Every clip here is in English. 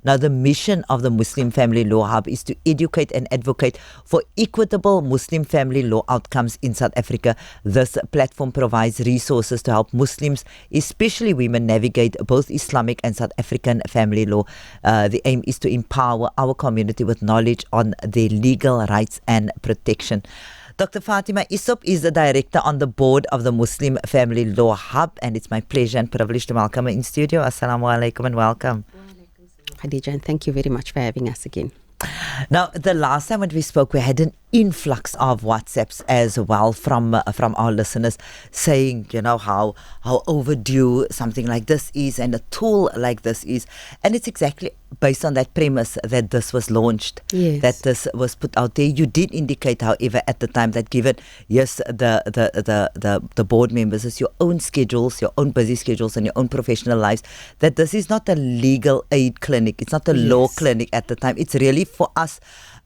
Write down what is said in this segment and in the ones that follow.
Now, the mission of the Muslim Family Law Hub is to educate and advocate for equitable Muslim family law outcomes in South Africa. This platform provides resources to help Muslims, especially women, navigate both Islamic and South African family law. The aim is to empower our community with knowledge on their legal rights and protection. Dr. Fatima Isop is the director on the board of the Muslim Family Law Hub, and it's my pleasure and privilege to welcome her in studio. Assalamu alaikum and welcome. Khadija, and thank you very much for having us again. Now, the last time when we spoke, we had an influx of WhatsApps as well from our listeners saying, how overdue something like this is and a tool like this is. And it's exactly based on that premise that this was launched, yes, that this was put out there. You did indicate, however, at the time that given, yes, the board members is your own schedules, your own busy schedules and your own professional lives, that this is not a legal aid clinic. It's not a law clinic at the time. It's really for us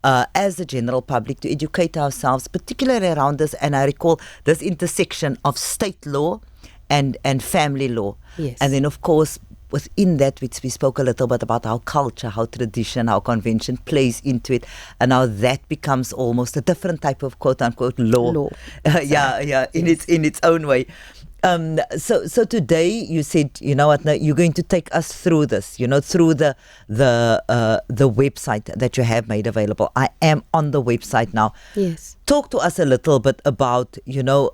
as the general public to educate ourselves, particularly around this. And I recall this intersection of state law and family law. Yes. And then, of course, within that, we spoke a little bit about how culture, how tradition, how convention plays into it, and how that becomes almost a different type of quote-unquote law. In its own way. So today you said, now you're going to take us through this, through the website that you have made available. I am on the website now. Yes. Talk to us a little bit about,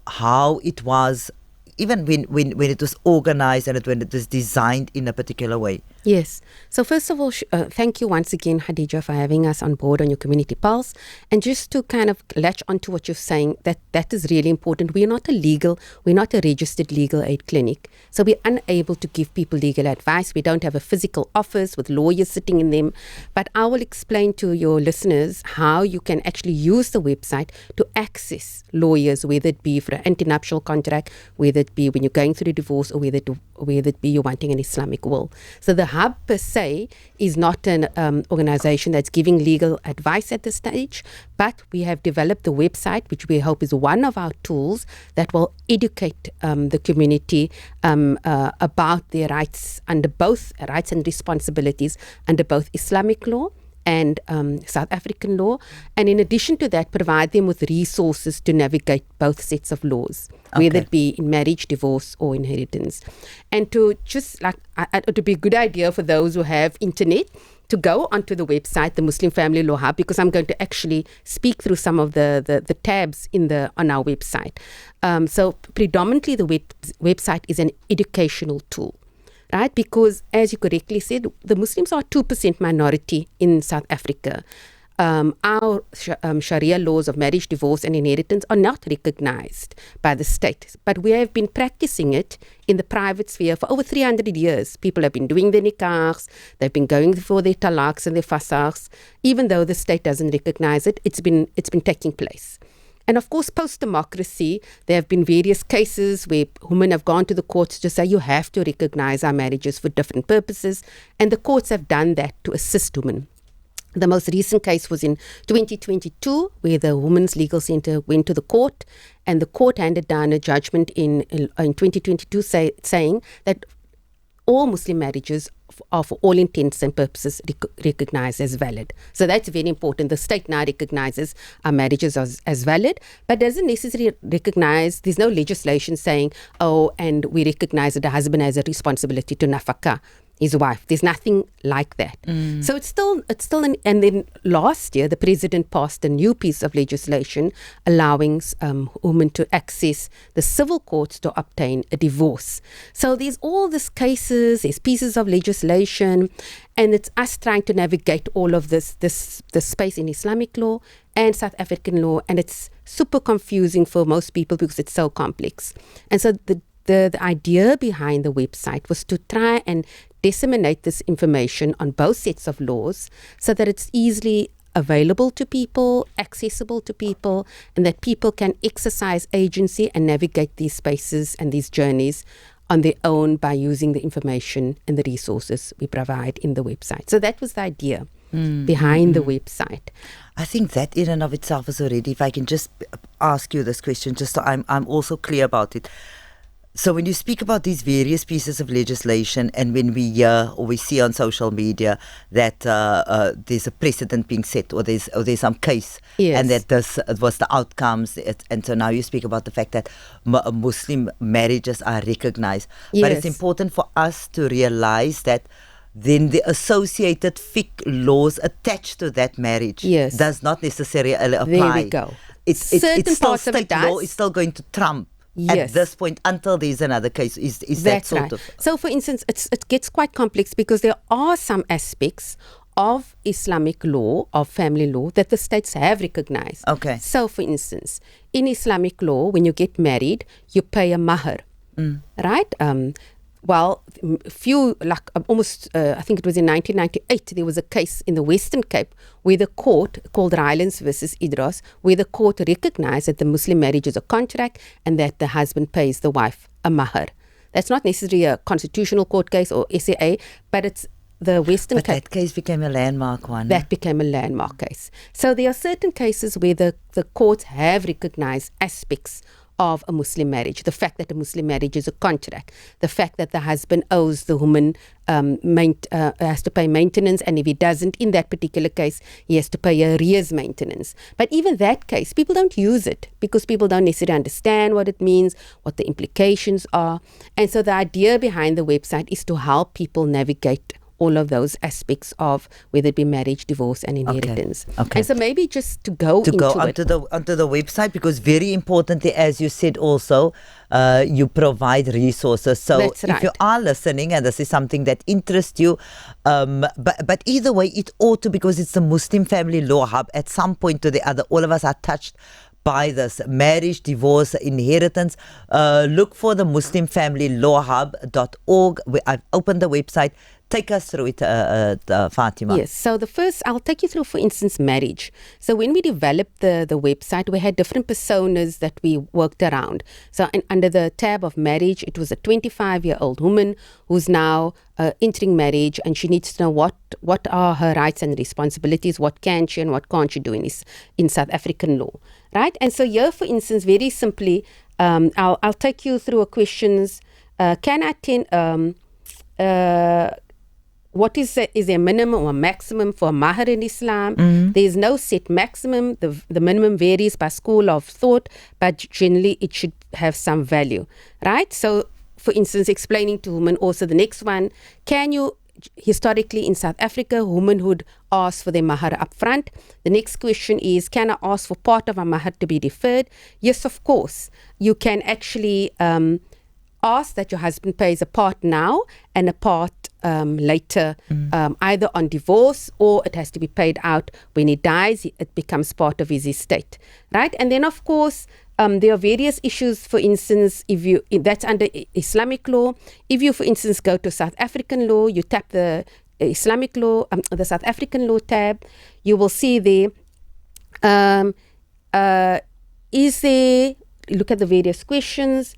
how it was, even when it was organized and when it was designed in a particular way. Yes. So first of all, thank you once again, Khadija, for having us on board on your Community Pulse. And just to kind of latch onto what you're saying, that is really important. We're not a registered legal aid clinic. So we're unable to give people legal advice. We don't have a physical office with lawyers sitting in them. But I will explain to your listeners how you can actually use the website to access lawyers, whether it be for an antenuptial contract, whether it be when you're going through a divorce, or whether it be you're wanting an Islamic will. So the hub per se is not an organization that's giving legal advice at this stage, but we have developed the website, which we hope is one of our tools that will educate the community about their rights under both rights and responsibilities under both Islamic law and South African law, and in addition to that, provide them with resources to navigate both sets of laws, whether it be in marriage, divorce, or inheritance. And to just it would be a good idea for those who have internet to go onto the website, the Muslim Family Law Hub, because I'm going to actually speak through some of the tabs on our website. So predominantly the website is an educational tool. Right, because as you correctly said, the Muslims are 2% minority in South Africa. Our Sharia laws of marriage, divorce and inheritance are not recognized by the state, but we have been practicing it in the private sphere for over 300 years. People have been doing their nikahs, they've been going for their talaqs and their fasaqs. Even though the state doesn't recognize it, it's been taking place. And of course, post-democracy, there have been various cases where women have gone to the courts to say, you have to recognize our marriages for different purposes. And the courts have done that to assist women. The most recent case was in 2022, where the Women's Legal Centre went to the court, and the court handed down a judgment in 2022 saying that all Muslim marriages are for all intents and purposes recognized as valid. So that's very important. The state now recognizes our marriages as valid, but doesn't necessarily recognize, there's no legislation saying, and we recognize that the husband has a responsibility to nafaka his wife. There's nothing like that. So it's still and then last year, the president passed a new piece of legislation allowing women to access the civil courts to obtain a divorce. So there's all these cases, there's pieces of legislation, and it's us trying to navigate all of this space in Islamic law and South African law, and it's super confusing for most people because it's so complex. And so the idea behind the website was to try and disseminate this information on both sets of laws so that it's easily available to people, accessible to people, and that people can exercise agency and navigate these spaces and these journeys on their own by using the information and the resources we provide in the website. So that was the idea behind the website. I think that in and of itself is already, if I can just ask you this question, just so I'm also clear about it. So when you speak about these various pieces of legislation, and when we hear or we see on social media that there's a precedent being set, or there's some case, Yes. and that this was the outcomes, and so now you speak about the fact that Muslim marriages are recognized. But it's Yes. important for us to realize that then the associated fiqh laws attached to that marriage Yes. does not necessarily apply. There we go. It's Certain still parts of it state law does. is still going to trump Yes. at this point until there's another case. Is that That's sort right. of? So, for instance, it gets quite complex because there are some aspects of Islamic law, of family law, that the states have recognized. Okay. So, for instance, in Islamic law, when you get married, you pay a mahr, right? Well, I think it was in 1998, there was a case in the Western Cape where the court, called Rylands versus Idros, where the court recognized that the Muslim marriage is a contract and that the husband pays the wife a mahr. That's not necessarily a constitutional court case or SAA, but it's the Western But Cape. that case became a landmark one. That became a landmark case. So there are certain cases where the courts have recognized aspects of a Muslim marriage. The fact that a Muslim marriage is a contract. The fact that the husband owes the woman, has to pay maintenance, and if he doesn't, in that particular case, he has to pay arrears maintenance. But even that case, people don't use it because people don't necessarily understand what it means, what the implications are. And so the idea behind the website is to help people navigate all of those aspects of whether it be marriage, divorce, and inheritance. Okay. And so maybe just to go to go into it. onto the website, because very importantly, as you said also, you provide resources. So That's if you right. are listening and this is something that interests you, but either way, it ought to, because it's the Muslim Family Law Hub. At some point or the other, all of us are touched by this marriage, divorce, inheritance. Look for the Muslim Family Law Hub.org. I've opened the website. Take us through it, Fatima. Yes, so I'll take you through, for instance, marriage. So when we developed the website, we had different personas that we worked around. So under the tab of marriage, it was a 25-year-old woman who's now entering marriage, and she needs to know what are her rights and responsibilities, what can she and what can't she do in South African law, right? And so here, for instance, very simply, I'll take you through a questions. Can I attend... what is there a minimum or maximum for mahr in Islam? There is no set maximum. The minimum varies by school of thought, but generally it should have some value, right? So, for instance, explaining to women, also the next one, can you, historically in South Africa, women would ask for their mahr up front. The next question is, can I ask for part of a mahr to be deferred? Yes, of course. You can actually ask that your husband pays a part now and a part later, either on divorce, or it has to be paid out when he dies. It becomes part of his estate, right? And then, of course, there are various issues. For instance, that's under Islamic law. If you, for instance, go to South African law, you tap the Islamic law, the South African law tab, you will see there, look at the various questions.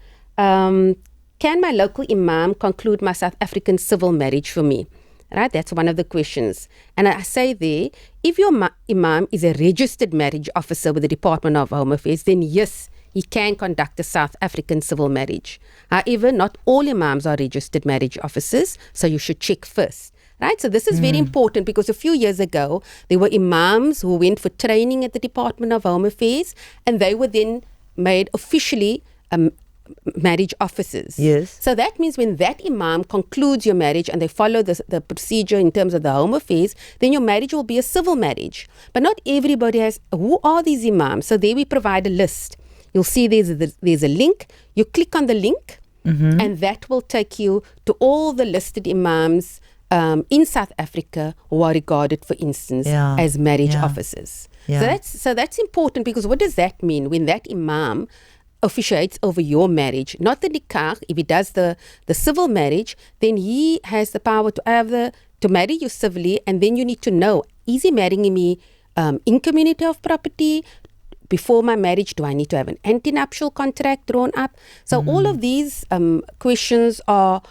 Can my local imam conclude my South African civil marriage for me? Right, that's one of the questions. And I say there, if your imam is a registered marriage officer with the Department of Home Affairs, then yes, he can conduct a South African civil marriage. However, not all imams are registered marriage officers, so you should check first. Right, so this is very important, because a few years ago, there were imams who went for training at the Department of Home Affairs, and they were then made officially marriage officers. Yes. So that means when that imam concludes your marriage and they follow the procedure in terms of the home affairs, then your marriage will be a civil marriage. But not everybody has. Who are these imams? So there we provide a list. You'll see there's a link. You click on the link, and that will take you to all the listed imams in South Africa who are regarded, for instance, as marriage officers. Yeah. So that's important, because what does that mean? When that imam officiates over your marriage, not the nikah, if he does the civil marriage, then he has the power to marry you civilly, and then you need to know, is he marrying me in community of property? Before my marriage, do I need to have an antenuptial contract drawn up? So all of these questions are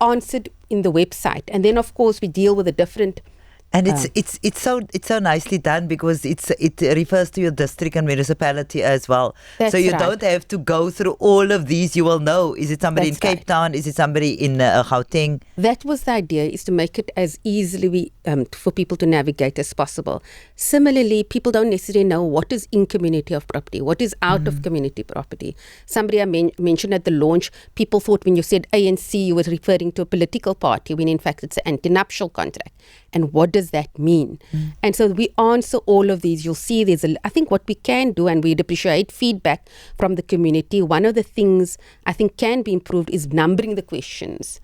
answered in the website. And then, of course, we deal with the different And it's so nicely done because it refers to your district and municipality as well. That's so you right. don't have to go through all of these. You will know, is it somebody That's in Cape right. Town? Is it somebody in Gauteng? That was the idea, is to make it as easily for people to navigate as possible. Similarly, people don't necessarily know what is in community of property, what is out of community property. Somebody I mentioned at the launch, people thought when you said ANC, you were referring to a political party, when in fact it's an anti-nuptial contract. And what does that mean? And so we answer all of these. You'll see I think what we can do, and we'd appreciate feedback from the community. One of the things I think can be improved is numbering the questions,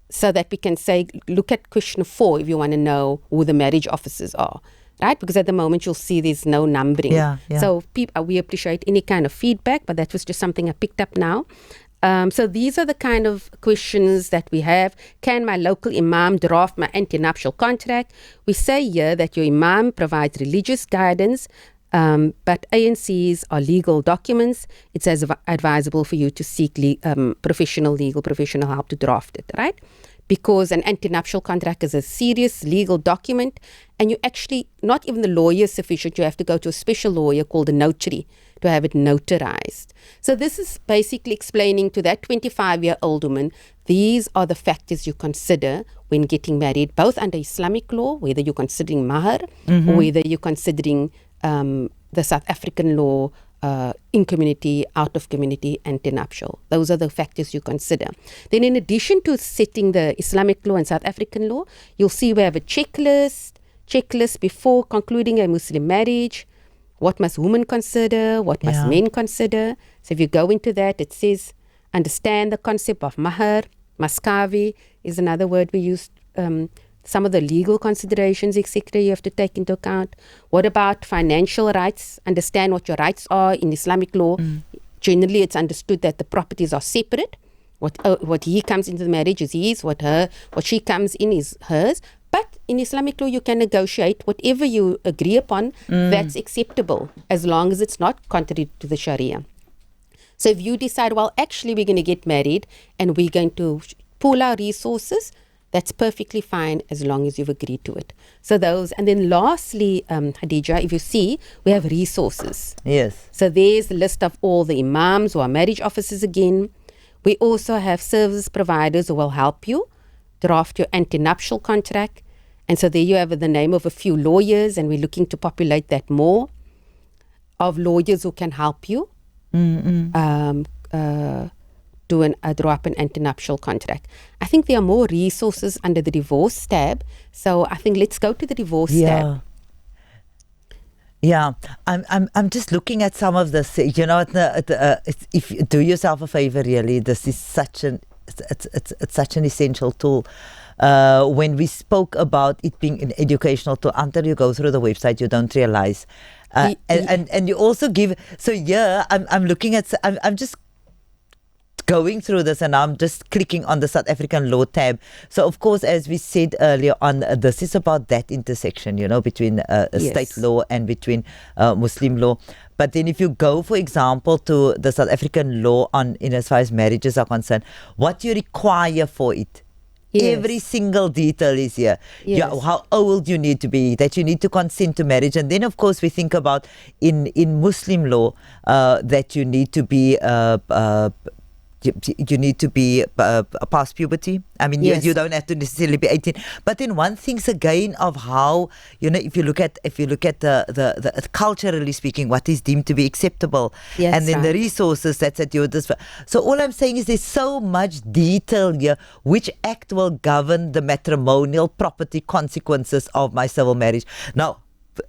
so that we can say, look at question 4 if you want to know who the marriage officers are, right? Because at the moment you'll see there's no numbering. Yeah. So we appreciate any kind of feedback, but that was just something I picked up now. So these are the kind of questions that we have. Can my local imam draft my anti-nuptial contract? We say here that your imam provides religious guidance, but ANCs are legal documents. It's advisable for you to seek professional help to draft it, right? Because an anti-nuptial contract is a serious legal document, and you actually, not even the lawyer is sufficient. You have to go to a special lawyer called a notary to have it notarized. So this is basically explaining to that 25-year-old woman, these are the factors you consider when getting married, both under Islamic law, whether you're considering mahar, or whether you're considering the South African law, in community, out of community, anti-nuptial. Those are the factors you consider. Then in addition to setting the Islamic law and South African law, you'll see we have a checklist before concluding a Muslim marriage. What must women consider? What must men consider? So if you go into that, it says, understand the concept of mahar. Maskavi is another word we use. Some of the legal considerations, etc., you have to take into account. What about financial rights? Understand what your rights are in Islamic law. Generally, it's understood that the properties are separate. What he comes into the marriage is his. What she comes in is hers. But in Islamic law, you can negotiate whatever you agree upon. That's acceptable, as long as it's not contrary to the Sharia. So if you decide, well, actually, we're going to get married and we're going to pool our resources, that's perfectly fine as long as you've agreed to it. So those, and then lastly, Hadija, if you see, we have resources. Yes. So there's the list of all the imams who are marriage officers again. We also have service providers who will help you draft your anti-nuptial contract. And so there you have the name of a few lawyers, and we're looking to populate that more, of lawyers who can help you draw up an anti-nuptial contract. I think there are more resources under the divorce tab. So I think let's go to the divorce tab. Yeah, I'm just looking at some of this. You know, if you do yourself a favor, really, this is such an essential tool. When we spoke about it being an educational tool, until you go through the website, you don't realize. And you also give. So I'm looking at. I'm just going through this, and I'm just clicking on the South African law tab. So of course, as we said earlier on, this is about that intersection, you know, between state law and between Muslim law. But then if you go, for example, to the South African law on, in as far as marriages are concerned, what you require for it, every single detail is here. How old you need to be, that you need to consent to marriage. And then of course we think about in Muslim law that you need to be you need to be past puberty. I mean, you don't have to necessarily be 18. But then one thinks again of how, you know, if you look at the culturally speaking, what is deemed to be acceptable, and then the resources that's at your disposal. So all I'm saying is there's so much detail here. Which act will govern the matrimonial property consequences of my civil marriage? Now,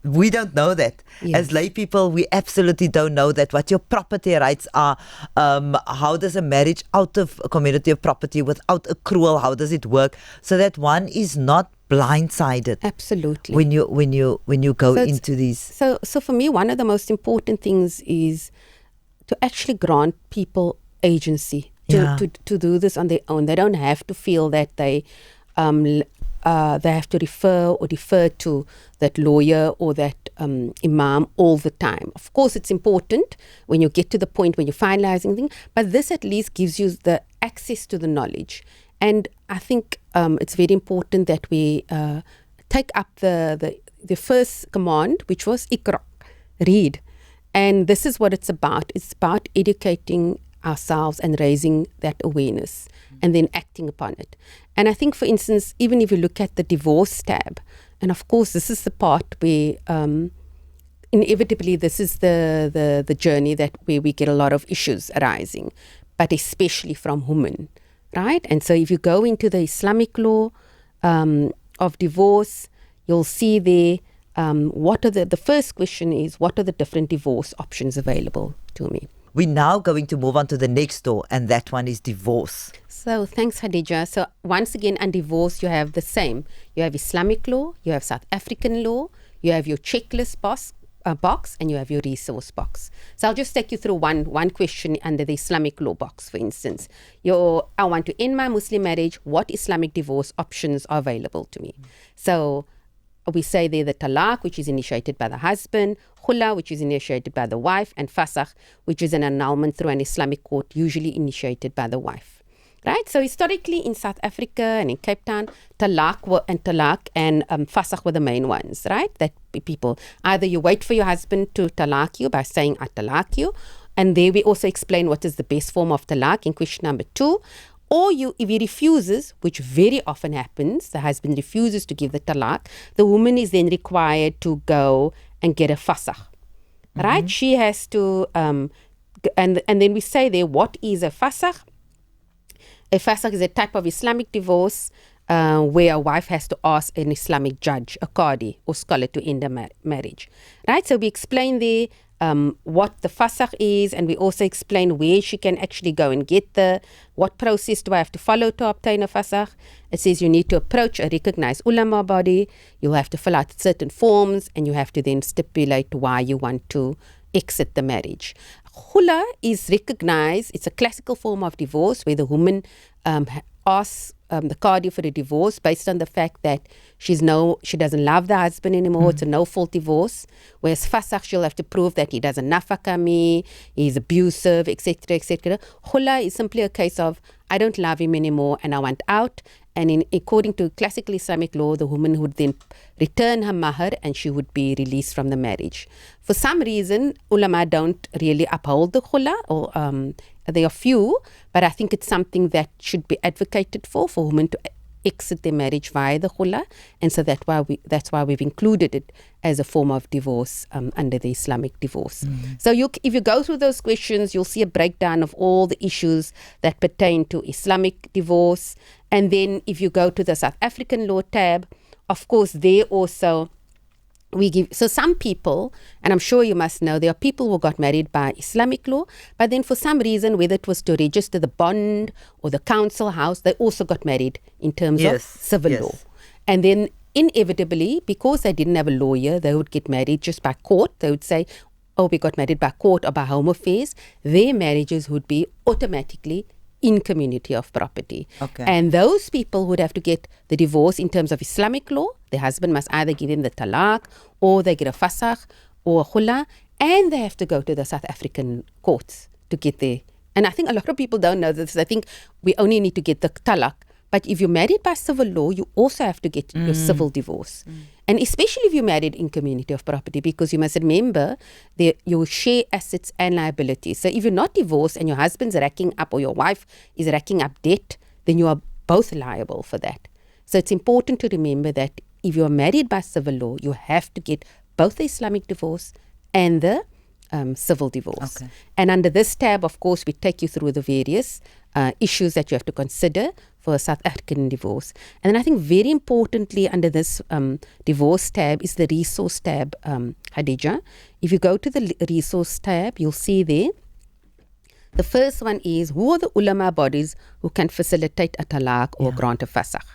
we don't know that. As lay people, we absolutely don't know that, what your property rights are. How does a marriage out of a community of property without accrual, how does it work, so that one is not blindsided? Absolutely. When you go into these. So for me, one of the most important things is to actually grant people agency to do this on their own. They don't have to feel that they have to refer or defer to that lawyer or that imam all the time. Of course, it's important when you get to the point when you're finalizing things, but this at least gives you the access to the knowledge. And I think it's very important that we take up the first command, which was Iqra, read. And this is what it's about. It's about educating ourselves and raising that awareness and then acting upon it. And I think, for instance, even if you look at the divorce tab, and of course this is the part where inevitably this is the journey where we get a lot of issues arising, but especially from women, right? And so if you go into the Islamic law of divorce, you'll see there what are the first question is, what are the different divorce options available to me? We're now going to move on to the next law, and that one is divorce. So thanks, Khadija. So once again, on divorce, you have the same. You have Islamic law, you have South African law, you have your checklist box, and you have your resource box. So I'll just take you through one question under the Islamic law box, for instance. I want to end my Muslim marriage. What Islamic divorce options are available to me? So we say there the talaq, which is initiated by the husband, khula, which is initiated by the wife, and fasakh, which is an annulment through an Islamic court, usually initiated by the wife. Right? So historically in South Africa and in Cape Town, talaq and fasakh were the main ones, right? That people, either you wait for your husband to talaq you by saying, I talaq you, and there we also explain what is the best form of talaq in question number 2. Or if he refuses, which very often happens, the husband refuses to give the talaq, the woman is then required to go and get a fasakh, right? She has to, and then we say there, what is a fasakh? A fasakh is a type of Islamic divorce where a wife has to ask an Islamic judge, a qadi or scholar, to end a marriage, right? So we explain there what the fasakh is, and we also explain where she can actually go and get what process do I have to follow to obtain a fasakh. It says you need to approach a recognized ulama body, you'll have to fill out certain forms, and you have to then stipulate why you want to exit the marriage. Khula is recognized, it's a classical form of divorce where the woman asks the qadi for a divorce based on the fact that she doesn't love the husband anymore. It's a no-fault divorce. Whereas fasakh, she'll have to prove that he doesn't nafaka me, he's abusive, etc., etc. Khula is simply a case of, I don't love him anymore and I want out. And according to classical Islamic law, the woman would then return her mahar and she would be released from the marriage. For some reason, ulama don't really uphold the khula, or there are few, but I think it's something that should be advocated for women to exit their marriage via the khula, and so that's why we've included it as a form of divorce under the Islamic divorce. So if you go through those questions, you'll see a breakdown of all the issues that pertain to Islamic divorce. And then if you go to the South African law tab, of course, there also so some people, and I'm sure you must know, there are people who got married by Islamic law, but then for some reason, whether it was to register the bond or the council house, they also got married in terms of civil law. And then inevitably, because they didn't have a lawyer, they would get married just by court. They would say, oh, we got married by court or by home affairs. Their marriages would be automatically in community of property. And those people would have to get the divorce in terms of Islamic law. The husband must either give him the talaq, or they get a fasakh or a khula, and they have to go to the South African courts to get there. And I think a lot of people don't know this. I think we only need to get the talaq. But if you're married by civil law, you also have to get your civil divorce. And especially if you're married in community of property, because you must remember you share assets and liabilities. So if you're not divorced and your husband's racking up, or your wife is racking up debt, then you are both liable for that. So it's important to remember that if you're married by civil law, you have to get both the Islamic divorce and the civil divorce. And under this tab, of course, we take you through the various issues that you have to consider for a South African divorce. And then I think very importantly under this divorce tab is the resource tab, Khadija. If you go to the resource tab, you'll see there, the first one is, who are the ulama bodies who can facilitate a talaq or grant a fasakh?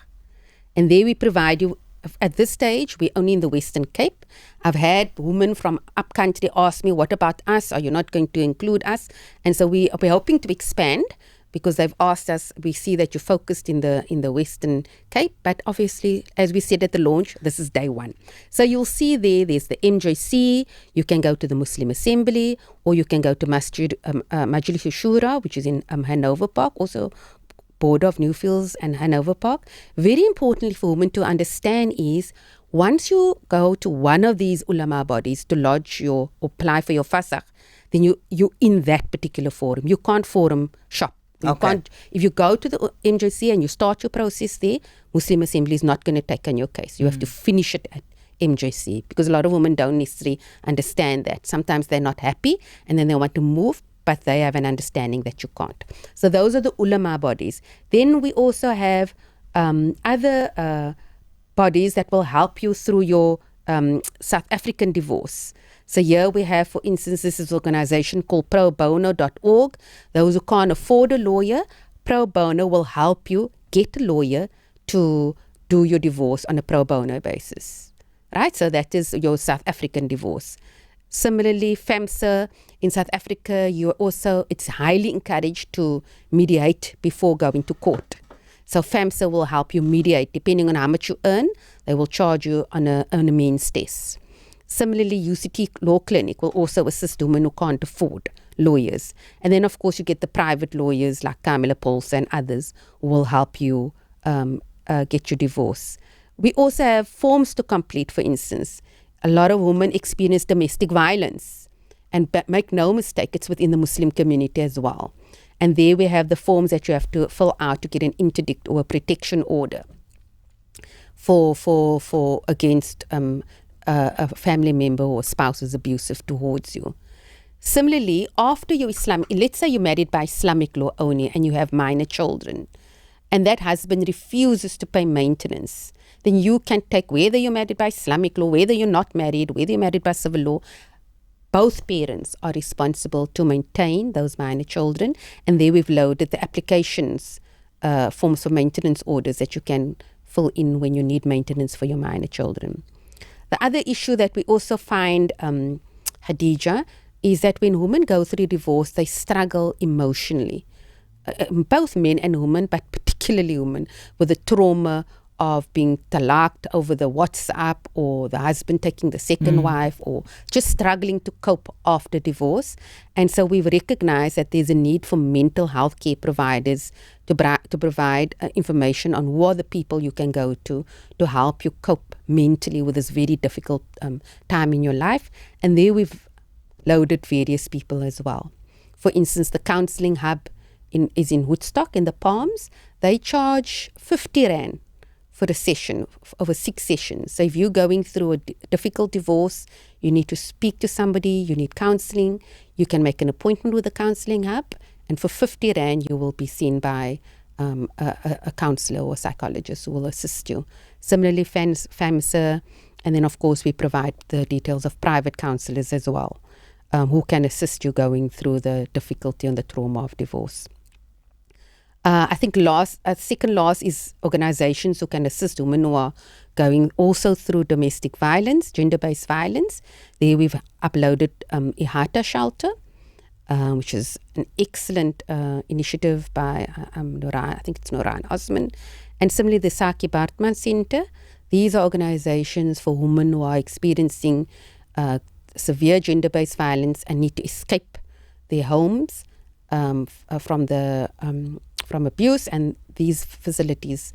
And there we provide you, at this stage, we're only in the Western Cape. I've had women from upcountry ask me, what about us? Are you not going to include us? And so we're hoping to expand, because they've asked us, we see that you're focused in the Western Cape, but obviously, as we said at the launch, this is day one. So you'll see there's the MJC, you can go to the Muslim Assembly, or you can go to Majlis Shura, which is in Hanover Park, also Board of Newfields and Hanover Park. Very importantly for women to understand is, Once you go to one of these ulama bodies to lodge or apply for your fasakh, then you in that particular forum. You can't forum shop. You can't, if you go to the MJC and you start your process there, Muslim Assembly is not going to take on your case. You have to finish it at MJC, because a lot of women don't necessarily understand that. Sometimes they're not happy and then they want to move, but they have an understanding that you can't. So those are the ulama bodies. Then we also have other bodies that will help you through your South African divorce. So here we have, for instance, this is an organization called probono.org. Those who can't afford a lawyer, Pro Bono will help you get a lawyer to do your divorce on a pro bono basis. Right? So that is your South African divorce. Similarly, FAMSA in South Africa, it's highly encouraged to mediate before going to court. So FAMSA will help you mediate. Depending on how much you earn, they will charge you on a means test. Similarly, UCT Law Clinic will also assist women who can't afford lawyers. And then, of course, you get the private lawyers like Kamila Pulse and others who will help you get your divorce. We also have forms to complete, for instance. A lot of women experience domestic violence. And make no mistake, it's within the Muslim community as well. And there we have the forms that you have to fill out to get an interdict or a protection order for against a family member or spouse is abusive towards you. Similarly, after you let's say you're married by Islamic law only and you have minor children, and that husband refuses to pay maintenance, then you can take, whether you're married by Islamic law, whether you're not married, whether you're married by civil law, both parents are responsible to maintain those minor children. And there we've loaded the applications, forms for maintenance orders that you can fill in when you need maintenance for your minor children. The other issue that we also find, Hadija, is that when women go through divorce, they struggle emotionally. Both men and women, but particularly women, with the trauma of being talaqed over the WhatsApp, or the husband taking the second wife, or just struggling to cope after divorce. And so we've recognized that there's a need for mental health care providers to provide information on who are the people you can go to help you cope mentally with this very difficult time in your life. And there we've loaded various people as well. For instance, the counseling hub is in Woodstock in the Palms. They charge 50 Rand for a session, over 6 sessions. So if you're going through a difficult divorce, you need to speak to somebody, you need counseling, you can make an appointment with the counseling hub, and for 50 Rand you will be seen by a counselor or a psychologist who will assist you. Similarly, FAMSA, and then of course we provide the details of private counselors as well, who can assist you going through the difficulty and the trauma of divorce. I think second last is organizations who can assist women who are going also through domestic violence, gender-based violence. There we've uploaded Ihata Shelter, which is an excellent initiative by I think it's Noran Osman. And similarly, the Saki Bartman Center. These are organizations for women who are experiencing severe gender-based violence and need to escape their homes from abuse, and these facilities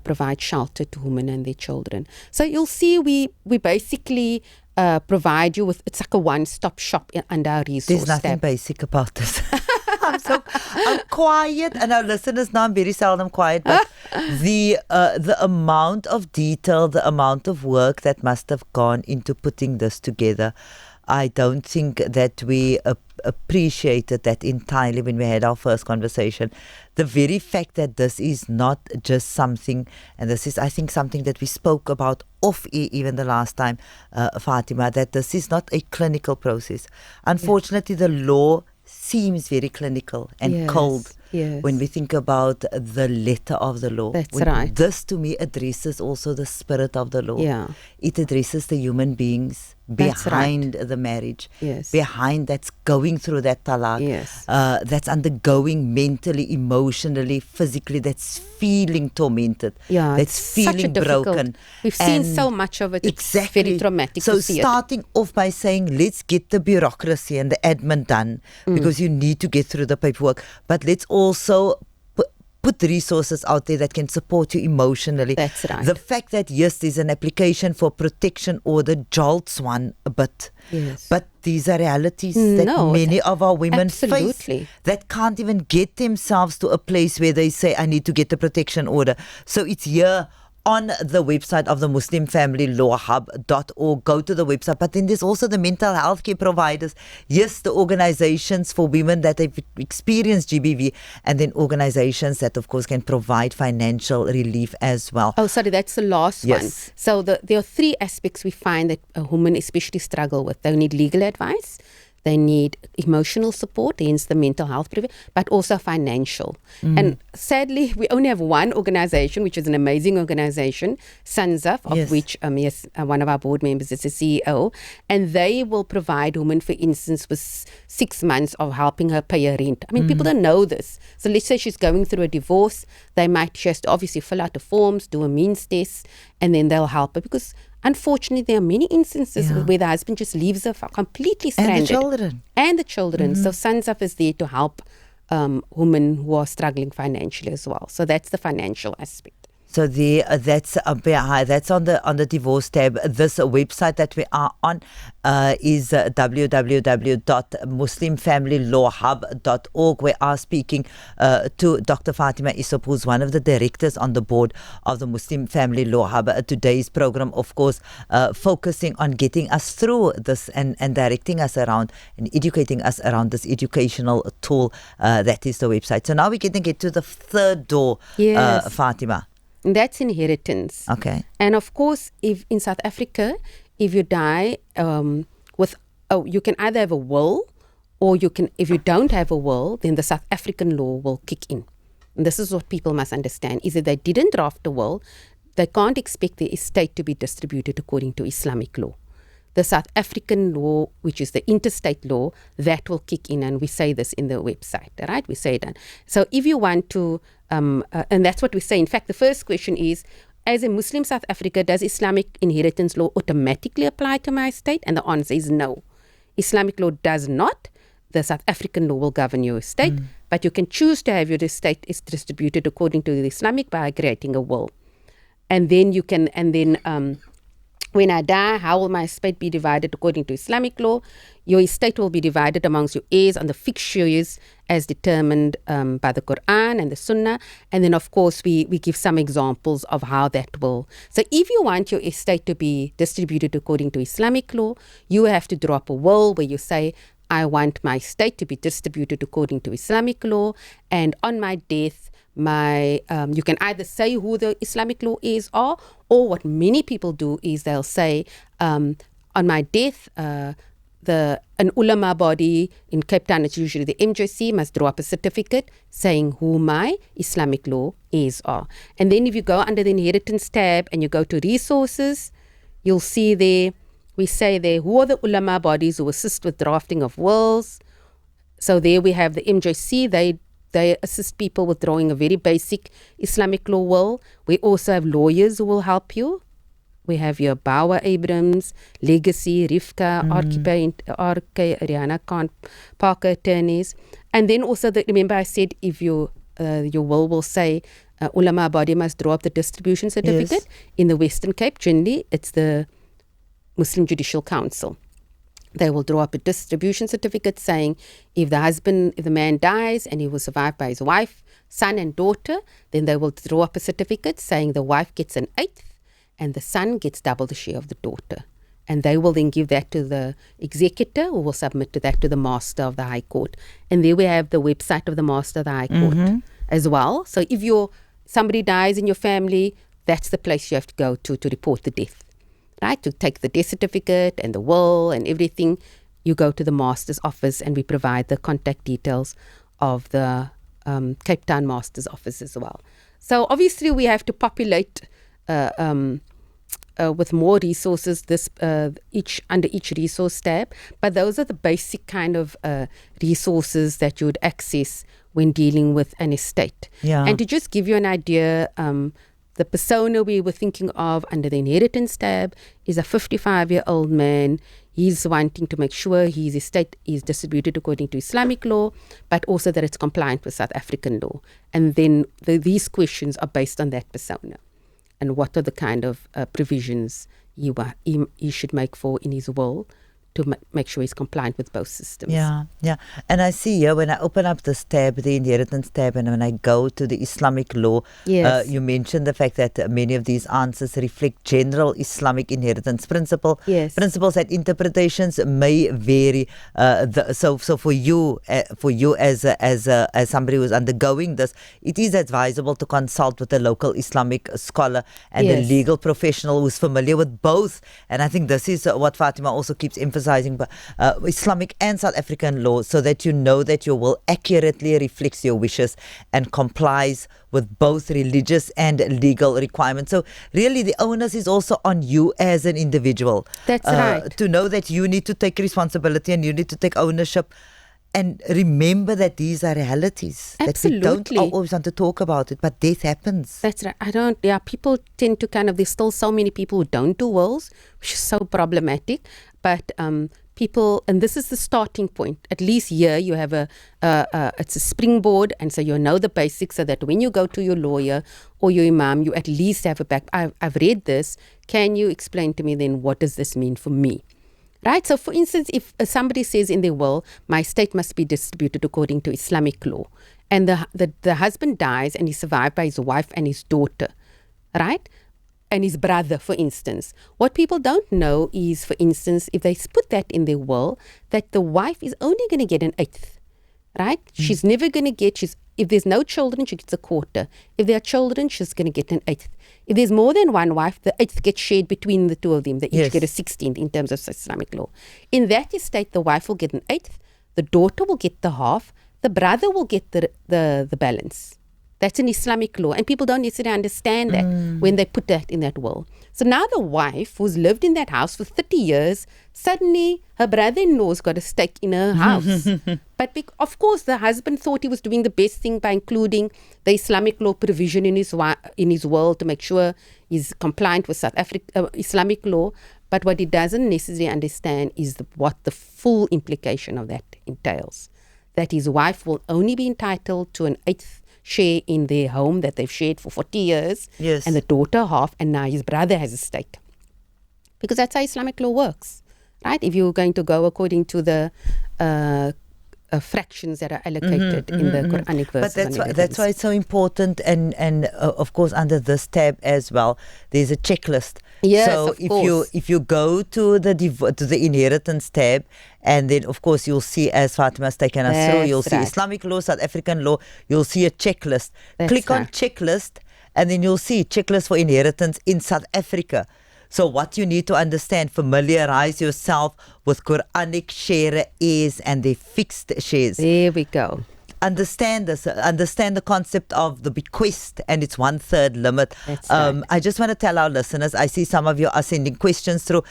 provide shelter to women and their children. So you'll see we basically provide you with, it's like a one-stop shop under our resource There's nothing tab. basic about this. I'm quiet, and our listeners know I'm very seldom quiet, but the amount of detail, the amount of work that must have gone into putting this together, I don't think that we appreciated that entirely when we had our first conversation. The very fact that this is not just something, and this is, I think, something that we spoke about off even the last time, Fatima, that this is not a clinical process. Unfortunately, the law seems very clinical and cold when we think about the letter of the law. That's right. This, to me, addresses also the spirit of the law. Yeah. It addresses the human beings behind the marriage, behind that's going through that talaq, that's undergoing mentally, emotionally, physically, that's feeling tormented, that's feeling broken. We've seen so much of it. Exactly. It's very traumatic so to see starting off by saying, let's get the bureaucracy and the admin done, because you need to get through the paperwork, but let's also put resources out there that can support you emotionally. That's right. The fact that, yes, there's an application for protection order jolts one a bit. Yes. But these are realities that many of our women face that can't even get themselves to a place where they say, I need to get the protection order. So it's here on the website of the Muslim Family Law Hub.org. Go to the website. But then there's also the mental health care providers. Yes, the organizations for women that have experienced GBV, and then organizations that, of course, can provide financial relief as well. Oh, sorry, that's the last one. So there are three aspects we find that women especially struggle with. They need legal advice. They need emotional support, hence the mental health, but also financial. And sadly, we only have one organization, which is an amazing organization, SANZAF, of which one of our board members is the CEO. And they will provide women, for instance, with 6 months of helping her pay her rent. I mean, people don't know this. So let's say she's going through a divorce. She has to obviously fill out the forms, do a means test, and then they'll help her. Because unfortunately, there are many instances where the husband just leaves her completely stranded. And the children. So SANZAF is there to help women who are struggling financially as well. So that's the financial aspect. So that's on the divorce tab. This website that we are on is www.muslimfamilylawhub.org. We are speaking to Dr. Fatima Isop, who's one of the directors on the board of the Muslim Family Law Hub. Today's program, of course, focusing on getting us through this and directing us around and educating us around this educational tool that is the website. So now we're going to get to the third door, Fatima. That's inheritance. Okay. And of course, if in South Africa, if you die you can either have a will, or if you don't have a will, then the South African law will kick in. And this is what people must understand, is that they didn't draft a will, they can't expect the estate to be distributed according to Islamic law. The South African law, which is the interstate law, that will kick in, and we say this in the website, right? We say that. So if you want to, and that's what we say. In fact, the first question is, as a Muslim South Africa, does Islamic inheritance law automatically apply to my estate? And the answer is no. Islamic law does not. The South African law will govern your estate, but you can choose to have your estate is distributed according to the Islamic by creating a will. And then you can, when I die, how will my estate be divided according to Islamic law? Your estate will be divided amongst your heirs on the fixed shares as determined by the Quran and the Sunnah. And then, of course, we give some examples of how that will. So if you want your estate to be distributed according to Islamic law, you have to draw up a will where you say, I want my estate to be distributed according to Islamic law, and on my death, you can either say who the Islamic law is or what many people do is they'll say, on my death, an ulama body in Cape Town, it's usually the MJC, must draw up a certificate saying who my Islamic law is are. And then if you go under the inheritance tab and you go to resources, you'll see there, we say there, who are the ulama bodies who assist with drafting of wills. So there we have the MJC, they assist people with drawing a very basic Islamic law will. We also have lawyers who will help you. We have your Bauer Abrams, Legacy, Rivka, RK, Ariana Khan, Parker attorneys. And then also, remember I said if your will say ulama body must draw up the distribution certificate. In the Western Cape, generally, it's the Muslim Judicial Council. They will draw up a distribution certificate saying if the man dies and he was survived by his wife, son and daughter, then they will draw up a certificate saying the wife gets an eighth and the son gets double the share of the daughter. And they will then give that to the executor, who will submit that to the master of the High Court. And there we have the website of the master of the High Court as well. So if somebody dies in your family, that's the place you have to go to report the death. Right, to take the death certificate and the will and everything, you go to the master's office, and we provide the contact details of the Cape Town master's office as well. So obviously we have to populate with more resources under each resource tab, but those are the basic kind of resources that you would access when dealing with an estate. Yeah. And to just give you an idea, the persona we were thinking of under the inheritance tab is a 55-year-old man. He's wanting to make sure his estate is distributed according to Islamic law, but also that it's compliant with South African law. And then these questions are based on that persona. And what are the kind of provisions he should make for in his will to make sure he's compliant with both systems. Yeah. And I see here when I open up this tab, the inheritance tab, and when I go to the Islamic law, Yes. you mentioned the fact that many of these answers reflect general Islamic inheritance principles and interpretations may vary. So for you as somebody who's undergoing this, it is advisable to consult with a local Islamic scholar and a legal professional who's familiar with both. And I think this is what Fatima also keeps emphasizing, Islamic and South African law, so that you know that your will accurately reflects your wishes and complies with both religious and legal requirements. So really the onus is also on you as an individual. That's right. To know that you need to take responsibility and you need to take ownership. And remember that these are realities. Absolutely. That we don't always want to talk about it, but death happens. That's right. People tend to there's still so many people who don't do wills, which is so problematic. But people, and this is the starting point. At least here you have it's a springboard, and so you know the basics, so that when you go to your lawyer or your imam, you at least have a back. I've read this. Can you explain to me then what does this mean for me? Right? So, for instance, if somebody says in their will, my estate must be distributed according to Islamic law, and the husband dies and he's survived by his wife and his daughter, right? And his brother, for instance. What people don't know is, for instance, if they put that in their will, that the wife is only going to get an eighth, right? She's never going to get, if there's no children, she gets a quarter. If there are children, she's going to get an eighth. If there's more than one wife, the eighth gets shared between the two of them. They each get a 16th in terms of Islamic law. In that estate, the wife will get an eighth, the daughter will get the half, the brother will get the balance. That's an Islamic law, and people don't necessarily understand that when they put that in that will. So now the wife who's lived in that house for 30 years, suddenly her brother-in-law's got a stake in her house. But of course, the husband thought he was doing the best thing by including the Islamic law provision in his will to make sure he's compliant with South Africa Islamic law. But what he doesn't necessarily understand is what the full implication of that entails. That his wife will only be entitled to an eighth share in their home that they've shared for 40 years, and the daughter half, and now his brother has a stake. Because that's how Islamic law works, right? If you're going to go according to the fractions that are allocated in the Quranic verses. But that's why it's so important, and of course under this tab as well, there's a checklist. Yes, so of course. if you go to the inheritance tab, and then of course you'll see, as Fatima's taken us through, you'll see Islamic law, South African law, you'll see a checklist. Click on checklist, and then you'll see checklist for inheritance in South Africa. So what you need to understand, familiarize yourself with Quranic share heirs and their fixed shares. There we go. Understand this. Understand the concept of the bequest and its 1/3 limit. Right. I just want to tell our listeners, I see some of you are sending questions through.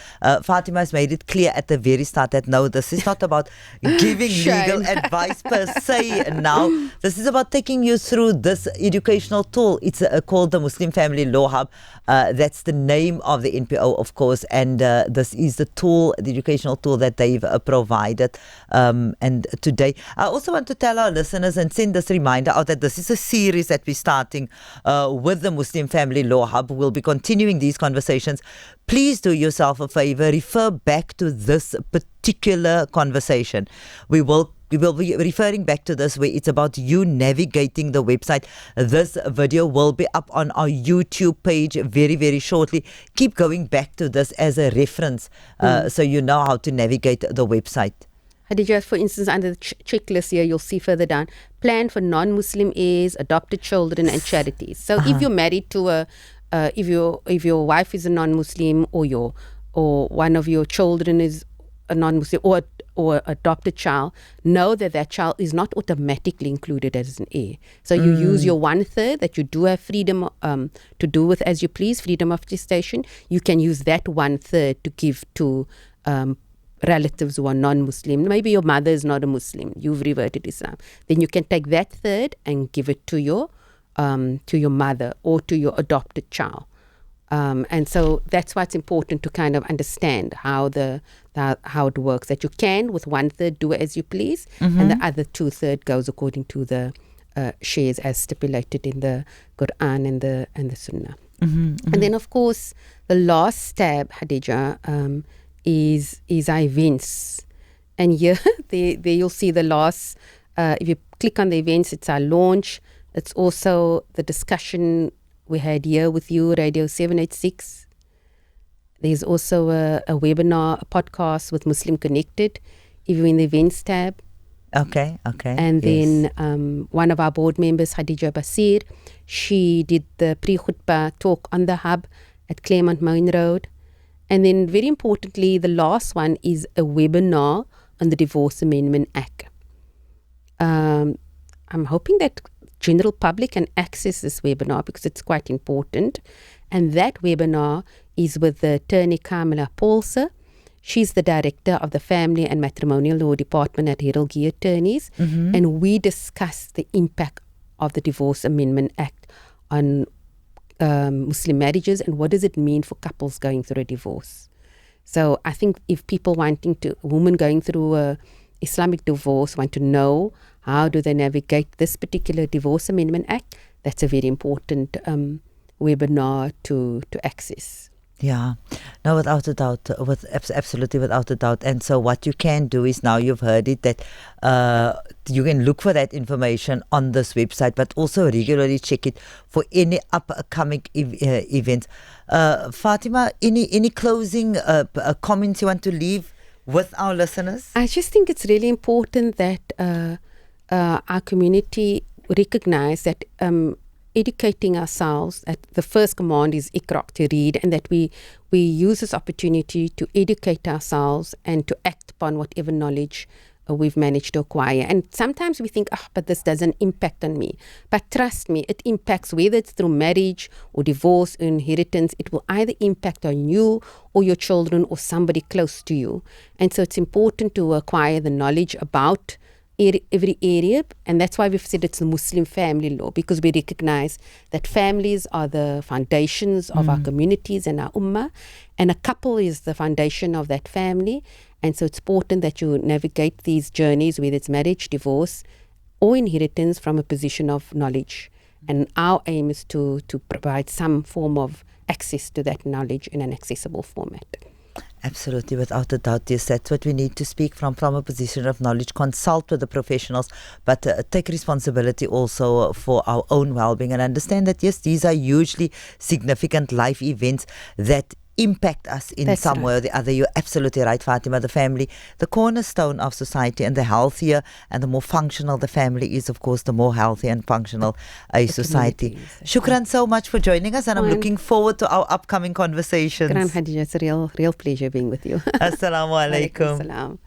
Fatima has made it clear at the very start that no, this is not about giving legal advice per se now. This is about taking you through this educational tool. It's called the Muslim Family Law Hub. That's the name of the NPO, of course, and this is the tool, the educational tool that they've provided. And today, I also want to tell our listeners and send this reminder out that this is a series that we're starting with the Muslim Family Law Hub. We'll be continuing these conversations. Please do yourself a favor, refer back to this particular conversation. We will be referring back to this, where it's about you navigating the website. This video will be up on our YouTube page very, very shortly. Keep going back to this as a reference so you know how to navigate the website. Khadija, for instance, under the checklist here, you'll see further down, plan for non-Muslim heirs, adopted children, and charities. So if you're married to if your wife is a non-Muslim, or one of your children is a non-Muslim, or adopted child, know that child is not automatically included as an heir. So you use your 1/3 that you do have freedom to do with as you please, freedom of gestation. You can use that 1/3 to give to relatives who are non-Muslim. Maybe your mother is not a Muslim, you've reverted to Islam. Then you can take that third and give it to your your mother or to your adopted child. And so that's why it's important to kind of understand how how it works. That you can, with 1/3, do as you please, and the other 2/3 goes according to the shares as stipulated in the Quran and the Sunnah. And then, of course, the last tab, Khadija, is our events. And here, there you'll see the last. If you click on the events, it's our launch. It's also the discussion we had here with you, Radio 786. There's also a webinar, a podcast with Muslim Connected, if you're in the events tab. Okay. And then one of our board members, Khadija Basir, she did the pre-khutbah talk on the hub at Claremont Main Road. And then very importantly, the last one is a webinar on the Divorce Amendment Act. I'm hoping that general public can access this webinar because it's quite important. And that webinar is with the attorney Kamala Paulse. She's the director of the Family and Matrimonial Law Department at Herald Gee Attorneys. And we discuss the impact of the Divorce Amendment Act on Muslim marriages and what does it mean for couples going through a divorce. So I think if women going through a Islamic divorce want to know how do they navigate this particular Divorce Amendment Act, that's a very important webinar to access. Yeah, no, without a doubt, absolutely without a doubt. And so what you can do is, now you've heard it, that you can look for that information on this website, but also regularly check it for any upcoming events. Fatima, any closing comments you want to leave with our listeners? I just think it's really important that our community recognize that educating ourselves, that the first command is Iqra, to read, and that we use this opportunity to educate ourselves and to act upon whatever knowledge we've managed to acquire. And sometimes we think, but this doesn't impact on me. But trust me, it impacts, whether it's through marriage or divorce or inheritance. It will either impact on you or your children or somebody close to you. And so it's important to acquire the knowledge about every area, and that's why we've said it's the Muslim family law, because we recognize that families are the foundations of our communities and our ummah, and a couple is the foundation of that family. And so it's important that you navigate these journeys, whether it's marriage, divorce, or inheritance, from a position of knowledge. And our aim is to provide some form of access to that knowledge in an accessible format. Absolutely, without a doubt, yes, that's what we need to speak from a position of knowledge. Consult with the professionals, but take responsibility also for our own well-being, and understand that, yes, these are hugely significant life events that impact us in some way or the other. You're absolutely right, Fatima. The family, the cornerstone of society, and the healthier and the more functional the family is, of course, the more healthy and functional a society. Shukran so much for joining us, and I'm looking forward to our upcoming conversations. Shukran, Khadija. It's a real pleasure being with you. Assalamu alaikum. Salam.